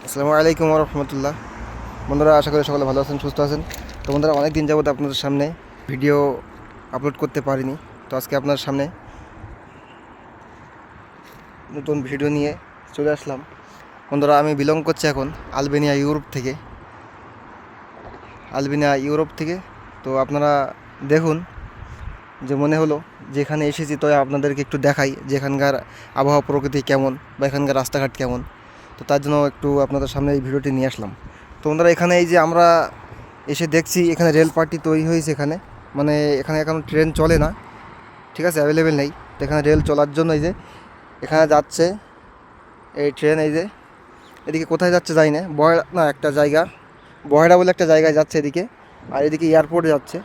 আসসালামু আলাইকুম রহমতুল্লাহ। বন্ধুরা, আশা করি সকলে ভালো আছেন, সুস্থ আছেন। তো বন্ধুরা, অনেক দিন যাবত আপনাদের সামনে ভিডিও আপলোড করতে পারিনি। তো আজকে আপনার সামনে নতুন ভিডিও নিয়ে চলে আসলাম। বন্ধুরা, আমি বিলং করছি এখন আলবেনিয়া ইউরোপ থেকে। তো আপনারা দেখুন, যে মনে হলো যেখানে এসেছি তো আপনাদেরকে একটু দেখাই যে এখানকার আবহাওয়া প্রকৃতি কেমন বা এখানকার রাস্তাঘাট কেমন। তো তার জন্য একটু আপনাদের সামনে এই ভিডিওটি নিয়ে আসলাম। তো বন্ধুরা, এখানে এই যে আমরা এসে দেখছি এখানে রেল পার্টি তৈরি হয়েছে এখানে, মানে এখানে এখন ট্রেন চলে না, ঠিক আছে, অ্যাভেলেবেল নেই। তো এখানে রেল চলার জন্য এই যে এখানে যাচ্ছে এই ট্রেন, এই যে এদিকে কোথায় যাচ্ছে জানি না, বয়রা না একটা জায়গা, বয়রা বলে একটা জায়গায় যাচ্ছে এদিকে, আর এদিকে এয়ারপোর্টে যাচ্ছে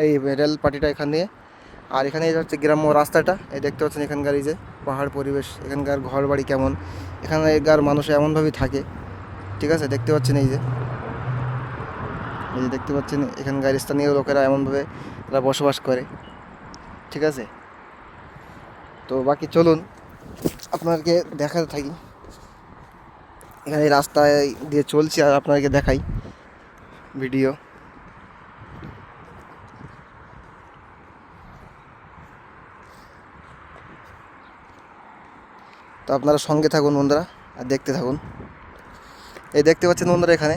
এই রেল পার্টিটা এখান দিয়ে। আর এখানে এই হচ্ছে গ্রাম্য রাস্তাটা, এই দেখতে পাচ্ছেন এখানকার এই যে পাহাড় পরিবেশ, এখানকার ঘর বাড়ি কেমন, এখানকার মানুষ এমনভাবেই থাকে, ঠিক আছে, দেখতে পাচ্ছেন এই যে দেখতে পাচ্ছেন এখানকার স্থানীয় লোকেরা এমনভাবে তারা বসবাস করে, ঠিক আছে। তো বাকি চলুন আপনাদেরকে দেখাতে থাকি, এখানে এই রাস্তায় দিয়ে চলছি আর আপনাদেরকে দেখাই ভিডিও। তো আপনারা সঙ্গে থাকুন বন্ধুরা আর দেখতে থাকুন। এই দেখতে পাচ্ছেন বন্ধুরা এখানে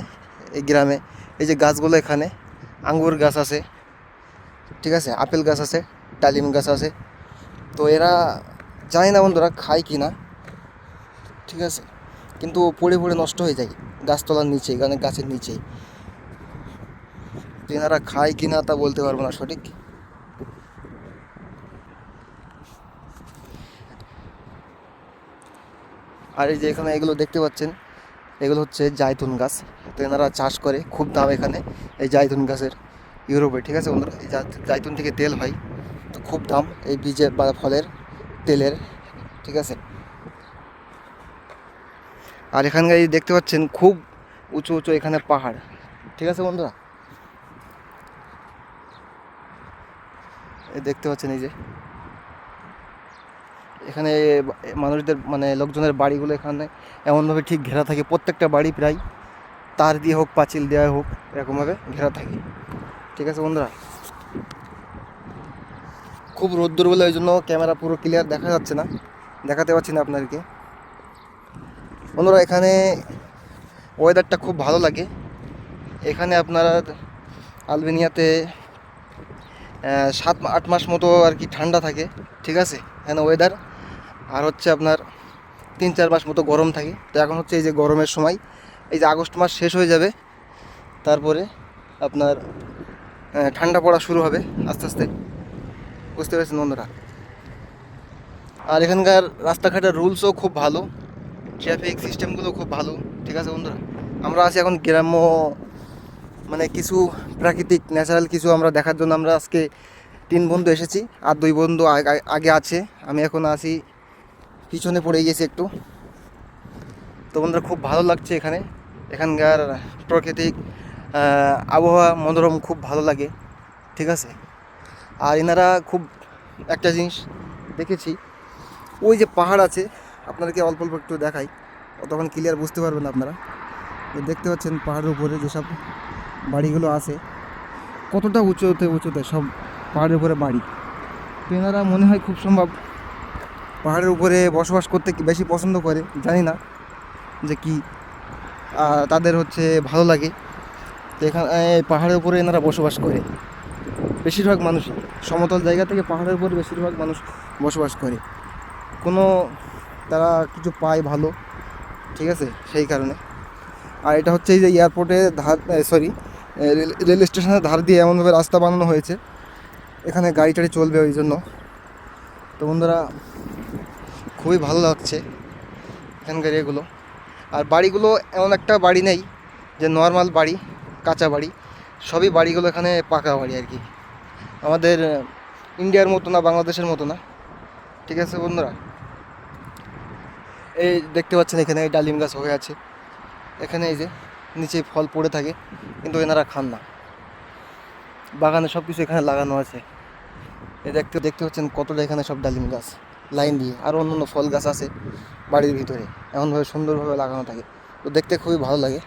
এই গ্রামে এই যে গাছগুলো, এখানে আঙ্গুর গাছ আছে, ঠিক আছে, আপেল গাছ আছে, ডালিম গাছ আছে। তো এরা জানি না বন্ধুরা খায় কি না, ঠিক আছে, কিন্তু পড়ে পড়ে নষ্ট হয়ে যায় গাছতলার নিচেই, মানে গাছের নিচেই। তো এনারা খায় কি না তা বলতে পারবো না সঠিক। আর এই যে এখানে এগুলো দেখতে পাচ্ছেন, এগুলো হচ্ছে জায়তুন গাছ। তো এনারা চাষ করে, খুব দাম এখানে এই জায়তুন গাছের ইউরোপে, ঠিক আছে বন্ধুরা। এই জায়তুন থেকে তেল হয়, তো খুব দাম এই বীজের বা ফলের তেলের, ঠিক আছে। আর এখানকার এই দেখতে পাচ্ছেন খুব উঁচু উঁচু এখানে পাহাড়, ঠিক আছে বন্ধুরা। এই দেখতে পাচ্ছেন এই যে এখানে মানুষদের মানে লোকজনের বাড়িগুলো এখানে এমনভাবে ঠিক ঘেরা থাকে, প্রত্যেকটা বাড়ি প্রায় তার দিয়ে হোক পাঁচিল দেওয়া হোক এরকমভাবে ঘেরা থাকে, ঠিক আছে বন্ধুরা। খুব রোদ্দুর বলে ওই জন্য ক্যামেরা পুরো ক্লিয়ার দেখা যাচ্ছে না, দেখাতে পারছি না আপনাদেরকে। বন্ধুরা, এখানে ওয়েদারটা খুব ভালো লাগে। এখানে আপনারা আলবেনিয়াতে 7-8 মাস মতো আর কি ঠান্ডা থাকে, ঠিক আছে এখানে ওয়েদার। আর হচ্ছে আপনার 3-4 মাস মতো গরম থাকে। তো এখন হচ্ছে এই যে গরমের সময়, এই যে আগস্ট মাস শেষ হয়ে যাবে, তারপরে আপনার ঠান্ডা পড়া শুরু হবে আস্তে আস্তে, বুঝতে পেরেছেন বন্ধুরা। আর এখানকার রাস্তাঘাটের রুলসও খুব ভালো, ট্রাফিক সিস্টেমগুলো খুব ভালো, ঠিক আছে বন্ধুরা। আমরা আছি এখন গ্রাম্য, মানে কিছু প্রাকৃতিক ন্যাচারাল কিছু আমরা দেখার জন্য আমরা আজকে 3 বন্ধু এসেছি, আর 2 বন্ধু আগে আছে, আমি এখন আছি পিছনে পড়ে গেছি একটু। তো বন্ধুরা, খুব ভালো লাগছে এখানে, এখানকার প্রাকৃতিক আবহাওয়া মনোরম, খুব ভালো লাগে, ঠিক আছে। আর এনারা খুব একটা জিনিস দেখেছি, ওই যে পাহাড় আছে, আপনাদেরকে অল্প অল্প একটু দেখাই, তখন ক্লিয়ার বুঝতে পারবেন আপনারা। দেখতে পাচ্ছেন পাহাড়ের উপরে যেসব বাড়িগুলো আছে, কতটা উঁচুতে উঁচুতে সব পাহাড়ের উপরে বাড়ি। তো এনারা মনে হয় খুব সম্ভব পাহাড়ের উপরে বসবাস করতে বেশি পছন্দ করে, জানি না যে কি তাদের হচ্ছে ভালো লাগে। তো এখানে পাহাড়ের উপরে এনারা বসবাস করে, বেশিরভাগ মানুষই সমতল জায়গা থেকে পাহাড়ের উপরে বেশিরভাগ মানুষ বসবাস করে, কোনো তারা কিছু পায় ভালো, ঠিক আছে, সেই কারণে। আর এটা হচ্ছে এই যে এয়ারপোর্টের ধার, সরি, রেল স্টেশনের ধার দিয়ে এমনভাবে রাস্তা বানানো হয়েছে, এখানে গাড়ি টাড়ি চলবে ওই জন্য। তো বন্ধুরা, খুবই ভালো লাগছে এখানকার এগুলো। আর বাড়িগুলো এমন একটা বাড়ি নেই যে নর্মাল বাড়ি, কাঁচা বাড়ি, সবই বাড়িগুলো এখানে পাকা বাড়ি আর কি, আমাদের ইন্ডিয়ার মতো না, বাংলাদেশের মতো না, ঠিক আছে বন্ধুরা। এই দেখতে পাচ্ছেন এখানে এই ডালিম গাছ হয়ে আছে, এখানে এই যে নিচে ফল পড়ে থাকে, কিন্তু এনারা খান না, বাগানে সব কিছু এখানে লাগানো আছে। এই দেখতে দেখতে পাচ্ছেন কতটা এখানে সব ডালিম গাছ লাইন দিয়ে, আর অন্য অন্য ফল গাছ আছে বাড়ির ভিতরে, এমনভাবে সুন্দরভাবে লাগানো থাকে, তো দেখতে খুবই ভালো লাগে।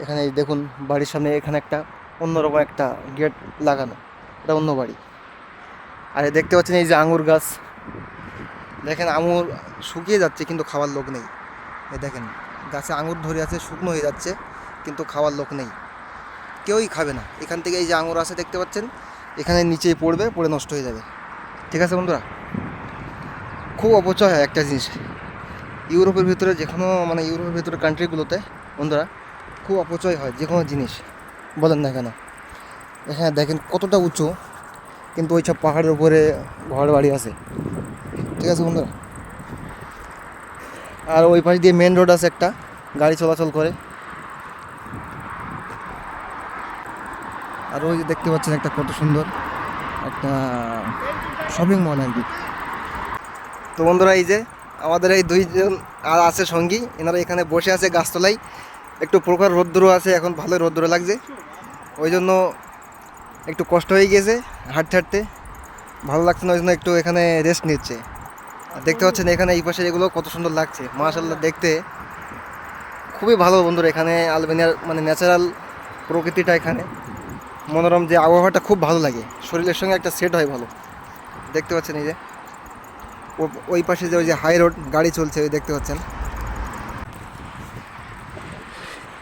এখানে এই দেখুন বাড়ির সামনে এখানে একটা অন্যরকম একটা গেট লাগানো, এটা অন্য বাড়ি। আর এই দেখতে পাচ্ছেন এই যে আঙুর গাছ, দেখেন আঙুর শুকিয়ে যাচ্ছে কিন্তু খাওয়ার লোক নেই। এই দেখেন গাছে আঙুর ধরে আছে, শুকনো হয়ে যাচ্ছে কিন্তু খাওয়ার লোক নেই, কেউই খাবে না। এখান থেকে এই যে আঙুর আছে দেখতে পাচ্ছেন, এখানে নিচেই পড়বে, পড়ে নষ্ট হয়ে যাবে। ঠিক আছে বন্ধুরা, খুব অপচয় হয় একটা জিনিস ইউরোপের ভিতরে, যে কোনো মানে ইউরোপের ভিতরে কান্ট্রিগুলোতে বন্ধুরা খুব অপচয় হয় যে কোনো জিনিস, বলেন না কেন। হ্যাঁ দেখেন কতটা উঁচু, কিন্তু ওই সব পাহাড়ের উপরে ঘর বাড়ি আছে। ঠিক আছে বন্ধুরা, আর ওই পাশ দিয়ে মেন রোড আছে, একটা গাড়ি চলাচল করে। আর ওই যে দেখতে পাচ্ছেন একটা কত সুন্দর একটা শপিং মল আর কি। তো বন্ধুরা এই যে আমাদের এই দুইজন আর আছে সঙ্গী, এনারা এখানে বসে আছে গাছতলায়, একটু প্রকার রোদ্দুরও আছে, এখন ভালো রোদ্দুর লাগছে, ওই জন্য একটু কষ্ট হয়ে গিয়েছে হাঁটতে হাঁটতে, ভালো লাগছে না, ওই জন্য একটু এখানে রেস্ট নিচ্ছে। আর দেখতে পাচ্ছেন এখানে এই পাশে এগুলো কত সুন্দর লাগছে, মাশাআল্লাহ দেখতে খুবই ভালো বন্ধুরা। এখানে আলবেনিয়ার মানে ন্যাচারাল প্রকৃতিটা, এখানে মনোরম যে আবহাওয়াটা খুব ভালো লাগে, শরীরের সঙ্গে একটা সেট হয় ভালো। দেখতে পাচ্ছেন এই যে ওই পাশে যে ওই যে হাই রোড গাড়ি চলছে, ওই দেখতে পাচ্ছেন।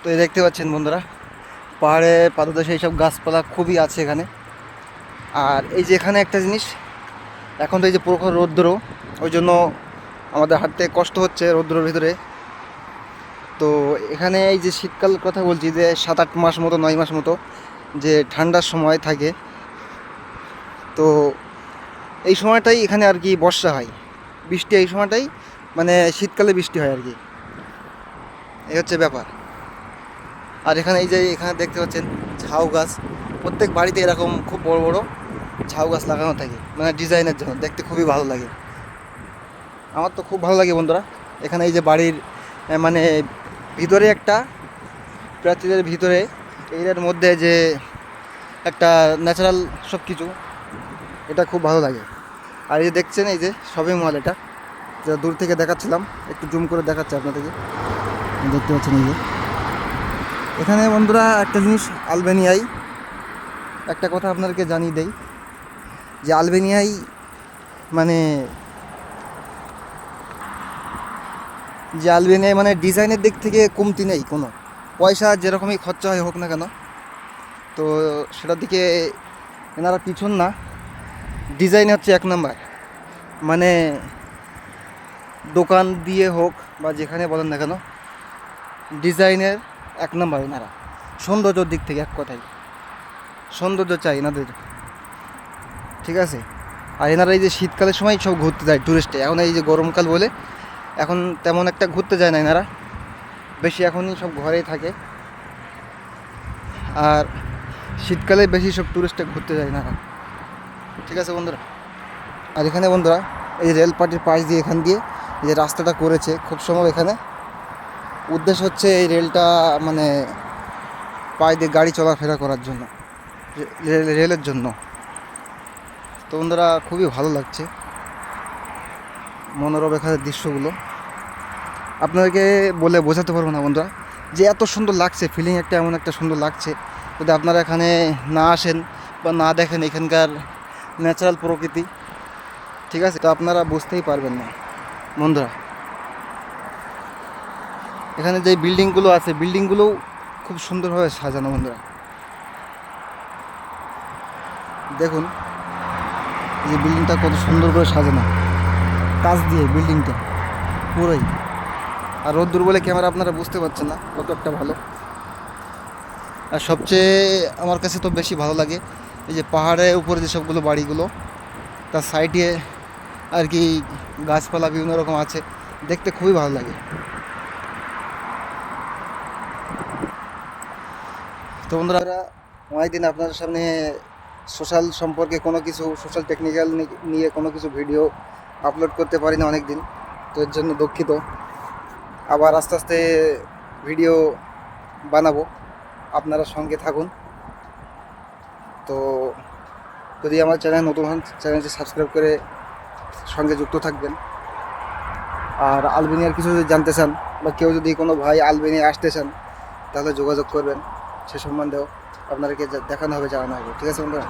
তো এই দেখতে পাচ্ছেন বন্ধুরা পাহাড়ে পাদদেশে এইসব গাছপালা খুবই আছে এখানে। আর এই যে এখানে একটা জিনিস, এখন তো এই যে প্রখর রৌদ্র, ওই জন্য আমাদের হাঁটতে কষ্ট হচ্ছে রৌদ্রের ভিতরে। তো এখানে এই যে শীতকাল কথা বলছি, যে 7-8 মাস মতো 9 মাস মতো যে ঠান্ডার সময় থাকে, তো এই সময়টাই এখানে আর কি বর্ষা হয়, বৃষ্টি এই সময়টাই, মানে শীতকালে বৃষ্টি হয় আর কি, এই হচ্ছে ব্যাপার। আর এখানে এই যে এখানে দেখতে পাচ্ছেন ঝাউ গাছ, প্রত্যেক বাড়িতে এরকম খুব বড় বড় ঝাউ গাছ লাগানো থাকে, মানে ডিজাইনের জন্য, দেখতে খুবই ভালো লাগে। আমার তো খুব ভালো লাগে বন্ধুরা। এখানে এই যে বাড়ির মানে ভিতরে একটা প্রাচীরের ভিতরে এর মধ্যে যে একটা ন্যাচারাল সব কিছু, এটা খুব ভালো লাগে। আর এই যে দেখছেন এই যে শপিং মল, এটা যেটা দূর থেকে দেখাচ্ছিলাম, একটু জুম করে দেখাচ্ছে আপনাদেরকে, দেখতে পাচ্ছেন এই যে এখানে বন্ধুরা একটা জিনিস আলবেনিয়ায়, একটা কথা আপনাদেরকে জানিয়ে দেই, যে আলবেনিয়ায় মানে মানে ডিজাইনের দিক থেকে কমতি নেই কোনো, পয়সা যেরকমই খরচা হয় হোক না কেন, তো সেটার দিকে এনারা পিছন না। ডিজাইন হচ্ছে 1 নাম্বার, মানে দোকান দিয়ে হোক বা যেখানে বলেন না কেন, ডিজাইনের 1 নাম্বার এনারা। সৌন্দর্যর দিক থেকে এক কথায় সৌন্দর্য চাই এনাদের, ঠিক আছে। আর এনারা এই যে শীতকালের সময় সব ঘুরতে যায় টুরিস্টে, এখন এই যে গরমকাল বলে এখন তেমন একটা ঘুরতে যায় না এনারা, বেশি এখনই সব ঘরেই থাকে। আর শীতকালে বেশি সব টুরিস্টে ঘুরতে যায় এনারা, ঠিক আছে বন্ধুরা। আর এখানে বন্ধুরা এই রেল পাটির পাশ দিয়ে এখান দিয়ে যে রাস্তাটা করেছে, খুব সম্ভব এখানে উদ্দেশ্য হচ্ছে এই রেলটা মানে পায়ে দিয়ে গাড়ি চলাফেরা করার জন্য, রেলের জন্য। তো বন্ধুরা খুবই ভালো লাগছে মনোরম এখানের দৃশ্যগুলো, আপনাদেরকে বলে বোঝাতে পারবো না বন্ধুরা, যে এত সুন্দর লাগছে, ফিলিং একটা এমন একটা সুন্দর লাগছে। যদি আপনারা এখানে না আসেন বা না দেখেন এখানকার ন্যাচারাল প্রকৃতি, ঠিক আছে, তো আপনারা বুঝতেই পারবেন না বন্ধুরা। এখানে যে বিল্ডিংগুলো আছে, বিল্ডিংগুলোও খুব সুন্দরভাবে সাজানো বন্ধুরা, দেখুন এই যে বিল্ডিংটা কত সুন্দর করে সাজানো, কাঁচ দিয়ে বিল্ডিংটা পুরোই। আর রোদ্দুর বলে ক্যামেরা আপনারা বুঝতে পারছেন না কত একটা ভালো। আর সবচেয়ে আমার কাছে তো বেশি ভালো লাগে এই যে পাহাড়ের উপরে যে সবগুলো বাড়িগুলো, তার সাইডে আর কি গাছপালা বিভিন্ন রকম আছে, দেখতে খুবই ভালো লাগে। তো বন্ধুরা অনেকদিন আপনাদের সামনে সোশ্যাল সম্পর্কে কোনো কিছু, সোশ্যাল টেকনিক্যাল নিয়ে কোনো কিছু ভিডিও আপলোড করতে পারি না অনেক দিন, তো এর জন্য দুঃখিত। আবার আস্তে আস্তে ভিডিও বানাবো, আপনারা সঙ্গে থাকুন। তো যদি আমার চ্যানেল নতুন হন, চ্যানেলটি সাবস্ক্রাইব করে সঙ্গে যুক্ত থাকবেন। আর আলবেনিয়ার কিছু যদি জানতে চান বা কেউ যদি কোনো ভাই আলবেনিয়া আসতে চান তাহলে যোগাযোগ করবেন, সে সম্বন্ধেও আপনাদেরকে দেখানো হবে, জানানো হবে। ঠিক আছে বন্ধুরা?